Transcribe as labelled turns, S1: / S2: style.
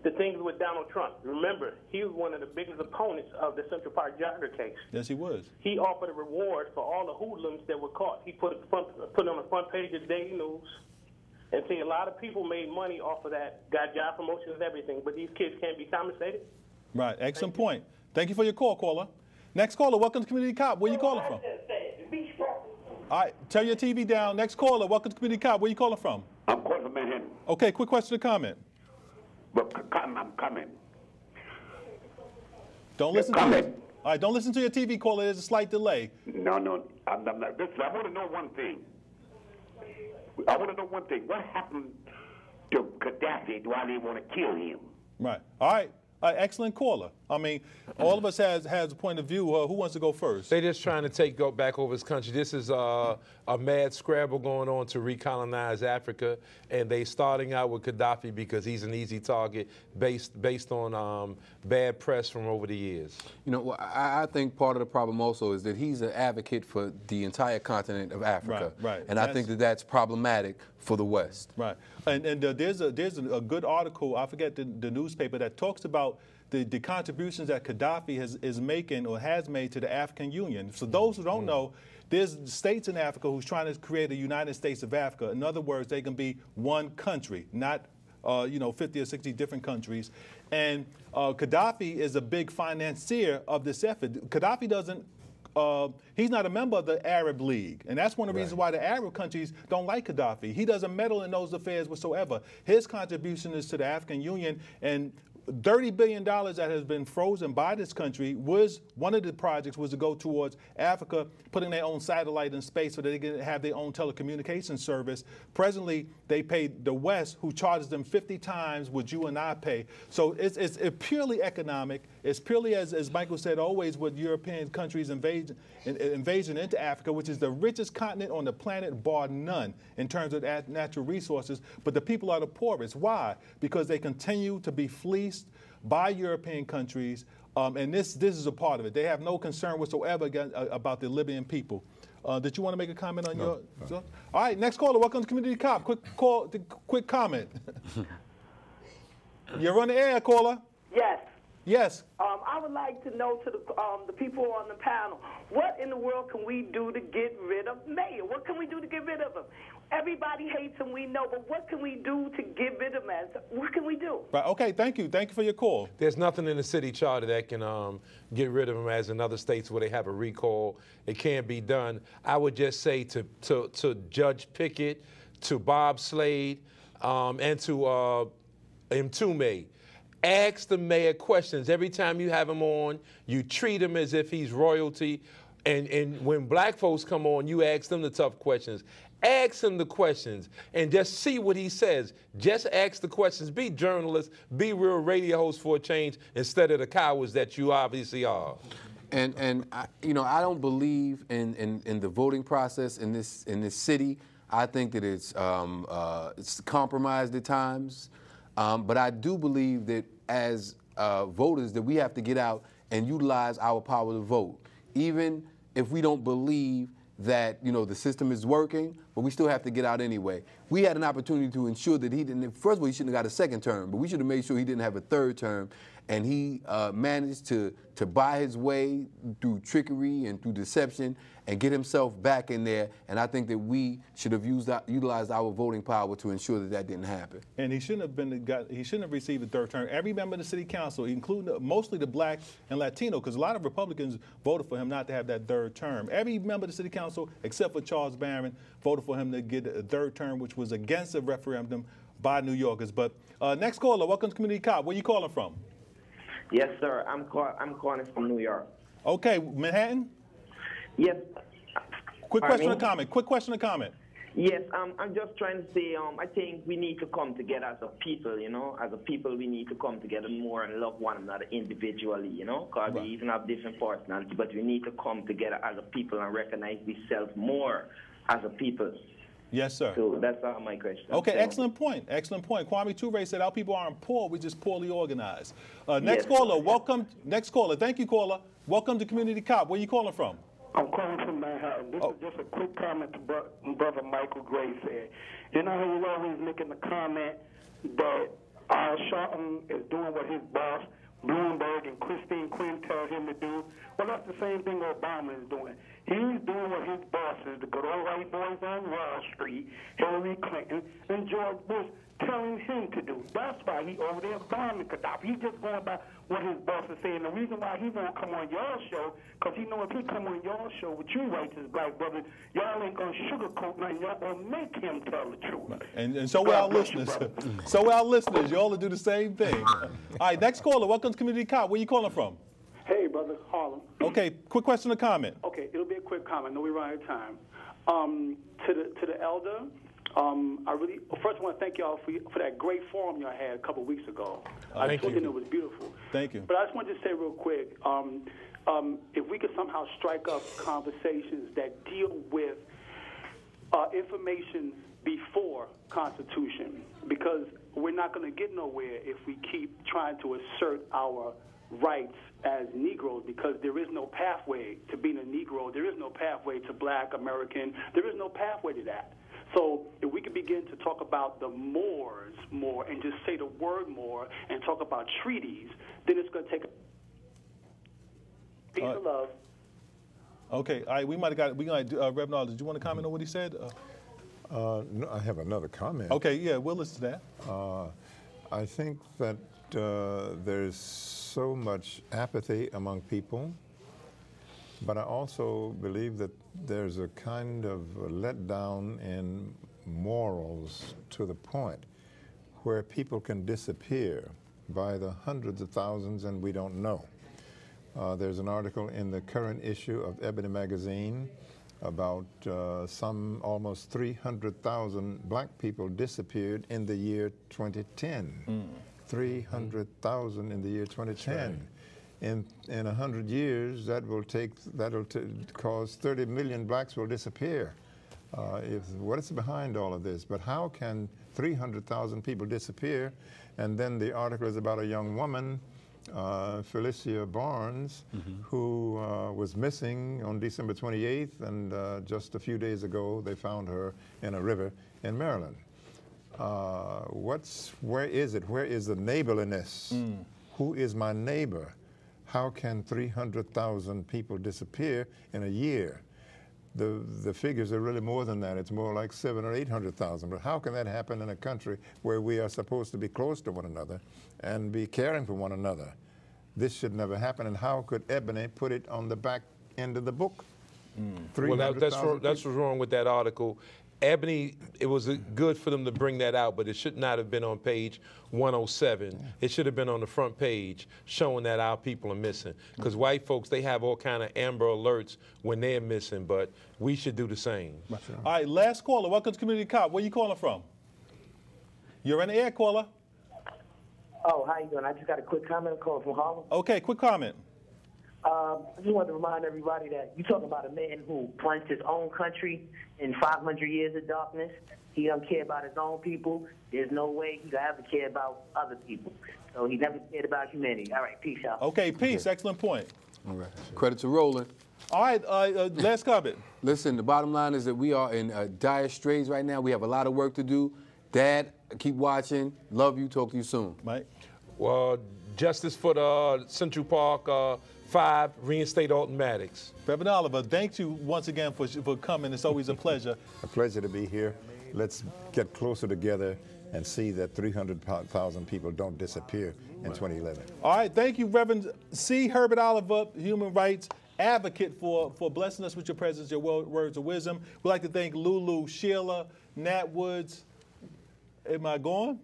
S1: the things with Donald Trump. Remember, he was one of the biggest opponents of the Central Park jogger case.
S2: Yes, he was.
S1: He offered a reward for all the hoodlums that were caught. He put it on the front page of the Daily News. And see, a lot of people made money off of that, got job promotions and everything, but these kids can't be compensated.
S2: Right, excellent point. Thank you for your call, caller. Next caller, welcome to Community Cop. Where you calling from? All right, turn your TV down. Next caller, welcome to Community Cop. Where you calling from?
S3: I'm calling from Manhattan.
S2: Okay, quick question or comment.
S3: But I'm coming.
S2: Don't listen to it. All right, don't listen to your TV caller. There's a slight delay.
S3: No, I'm not. Listen, I want to know one thing. What happened to Gaddafi? Why they want to kill him?
S2: Right. All right. Excellent caller. I mean, all of us has a point of view. Who wants to go first?
S4: They're just trying to go back over his country. This is a mad scramble going on to recolonize Africa, and they starting out with Gaddafi because he's an easy target based on bad press from over the years.
S5: You know, I think part of the problem also is that he's an advocate for the entire continent of Africa.
S2: Right.
S5: And I think that that's problematic for the West. Right.
S2: And there's a good article, I forget the newspaper, that talks about the contributions that Gaddafi is making or has made to the African Union. So those who don't know, there's states in Africa who's trying to create a United States of Africa. In other words, they can be one country, not 50 or 60 different countries. And Gaddafi is a big financier of this effort. Gaddafi doesn't he's not a member of the Arab League, and that's one of the reasons why the Arab countries don't like Gaddafi. He doesn't meddle in those affairs whatsoever. His contribution is to the African Union, and $30 billion that has been frozen by this country was one of the projects was to go towards Africa, putting their own satellite in space so that they can have their own telecommunications service. Presently, they pay the West, who charges them 50 times what you and I pay. So it's purely economic. It's purely, as Michael said, always with European countries invasion into Africa, which is the richest continent on the planet, bar none, in terms of natural resources. But the people are the poorest. Why? Because they continue to be fleeced by European countries, and this is a part of it. They have no concern whatsoever about the Libyan people. Did you want to make a comment on your? All right, next caller. Welcome to Community Cop. Quick comment. You're on the air, caller.
S6: Yes.
S2: Yes.
S6: I would like to know to the people on the panel, what in the world can we do to get rid of Mayor? What can we do to get rid of him? Everybody hates him, we know, but what can we do to get rid of him? What can we do?
S2: Right. Okay. Thank you. Thank you for your call.
S4: There's nothing in the city charter that can get rid of him, as in other states where they have a recall. It can't be done. I would just say to Judge Pickett, to Bob Slade, and to Mtume, ask the mayor questions. Every time you have him on, you treat him as if he's royalty. And when black folks come on, you ask them the tough questions. Ask him the questions and just see what he says. Just ask the questions. Be journalists. Be real radio hosts for a change instead of the cowards that you obviously are.
S5: And I don't believe in the voting process in this city. I think that it's compromised at times. But I do believe that as voters that we have to get out and utilize our power to vote, even if we don't believe that the system is working, but we still have to get out anyway. We had an opportunity to ensure that he didn't. First of all, he shouldn't have got a second term, but we should have made sure he didn't have a third term. And he managed to buy his way through trickery and through deception and get himself back in there. And I think that we should have utilized our voting power to ensure that that didn't happen.
S2: And he shouldn't have received a third term. Every member of the city council, including mostly the black and Latino, because a lot of Republicans voted for him not to have that third term. Every member of the city council, except for Charles Barron, voted for him to get a third term, which was against a referendum by New Yorkers. But next caller, welcome to Community Cop. Where you calling from?
S7: Yes, sir. I'm calling from New York.
S2: Okay, Manhattan?
S7: Yes.
S2: Quick question or comment? Quick question or comment?
S7: Yes, I'm just trying to say, I think we need to come together as a people, As a people, we need to come together more and love one another individually, Because we even have different personalities, but we need to come together as a people and recognize ourselves more as a people.
S2: Yes, sir.
S7: So that's my question.
S2: Okay, excellent point. Excellent point. Kwame Ture said our people aren't poor, we're just poorly organized. Next caller, welcome. Next caller, thank you, caller. Welcome to Community Cop. Where are you calling from?
S8: I'm calling from Manhattan. This is just a quick comment to Brother Michael Gray said. You know how you always making the comment that our Martin is doing what his boss, Bloomberg and Christine Quinn, tell him to do. Well, that's the same thing Obama is doing. He's doing what his bosses, the good old white boys on Wall Street, Hillary Clinton, and George Bush, telling him to do. That's why he over there bombing Gaddafi. He's just going by what his boss is saying. The reason why he won't come on y'all show, because he know if he come on y'all show with you righteous black brothers, y'all ain't going to sugarcoat nothing. Y'all going to make him tell the truth.
S2: And so will our listeners. So will our listeners. You all will do the same thing. All right, next caller. Welcome to Community Cop. Where you calling from?
S9: Hey, brother, Harlem.
S2: Okay, quick question or comment.
S9: Okay, it'll be a quick comment. I know we're running out of time. To the elder, I really first want to thank y'all for that great forum y'all had a couple weeks ago. I told you it was beautiful.
S2: Thank you.
S9: But I just wanted to say real quick, if we could somehow strike up conversations that deal with information before Constitution, because we're not going to get nowhere if we keep trying to assert our rights as Negroes, because there is no pathway to being a Negro. There is no pathway to Black American. There is no pathway to that. So if we could begin to talk about the Moors more and just say the word more and talk about treaties, then it's going to take a piece of love.
S2: Okay, all right, we might have got, Reverend Arnold, did you want to comment on what he said?
S10: No, I have another comment.
S2: Okay, yeah, we'll listen to that.
S10: I think that there's so much apathy among people, but I also believe that there's a kind of letdown in morals to the point where people can disappear by the hundreds of thousands and we don't know. There's an article in the current issue of Ebony magazine about some almost 300,000 black people disappeared in the year 2010. 300,000 in the year 2010. Right. In 100 years, that'll cause 30 million blacks will disappear. What is behind all of this? But how can 300,000 people disappear? And then the article is about a young woman, Felicia Barnes, who was missing on December 28th, and just a few days ago, they found her in a river in Maryland. Where is it? Where is the neighborliness? Who is my neighbor? How can 300,000 people disappear in a year? The figures are really more than that. It's more like 700,000 or 800,000. But how can that happen in a country where we are supposed to be close to one another and be caring for one another? This should never happen. And how could Ebony put it on the back end of the book?
S4: Well, that's what's wrong with that article. Ebony, it was good for them to bring that out, but it should not have been on page 107. Yeah. It should have been on the front page showing that our people are missing. Because white folks, they have all kind of Amber Alerts when they're missing, but we should do the same.
S2: All right, last caller. Welcome to Community Cop. Where you calling from? You're in the air, caller.
S11: Oh, how you doing? I just got a quick comment. I'm calling from Harlem.
S2: Okay, quick comment.
S11: I just wanted to remind everybody that you talk about a man who plunged his own country in 500 years of darkness. He don't care about his own people. There's no way he could ever care about other people. So he never cared about humanity. All right, peace out.
S2: Okay, peace. Okay. Excellent point.
S5: All right. Credit to Roland.
S2: All right, last comment.
S5: Listen, the bottom line is that we are in dire straits right now. We have a lot of work to do. Dad, keep watching. Love you. Talk to you soon.
S2: Mike?
S4: Well, justice for the Central Park 5, reinstate Alton Maddox.
S2: Reverend Oliver, thank you once again for coming. It's always a pleasure.
S10: A pleasure to be here. Let's get closer together and see that 300,000 people don't disappear in 2011.
S2: All right, thank you, Reverend C. Herbert Oliver, human rights advocate, for blessing us with your presence, your words of wisdom. We'd like to thank Lulu, Sheila, Nat Woods. Am I going?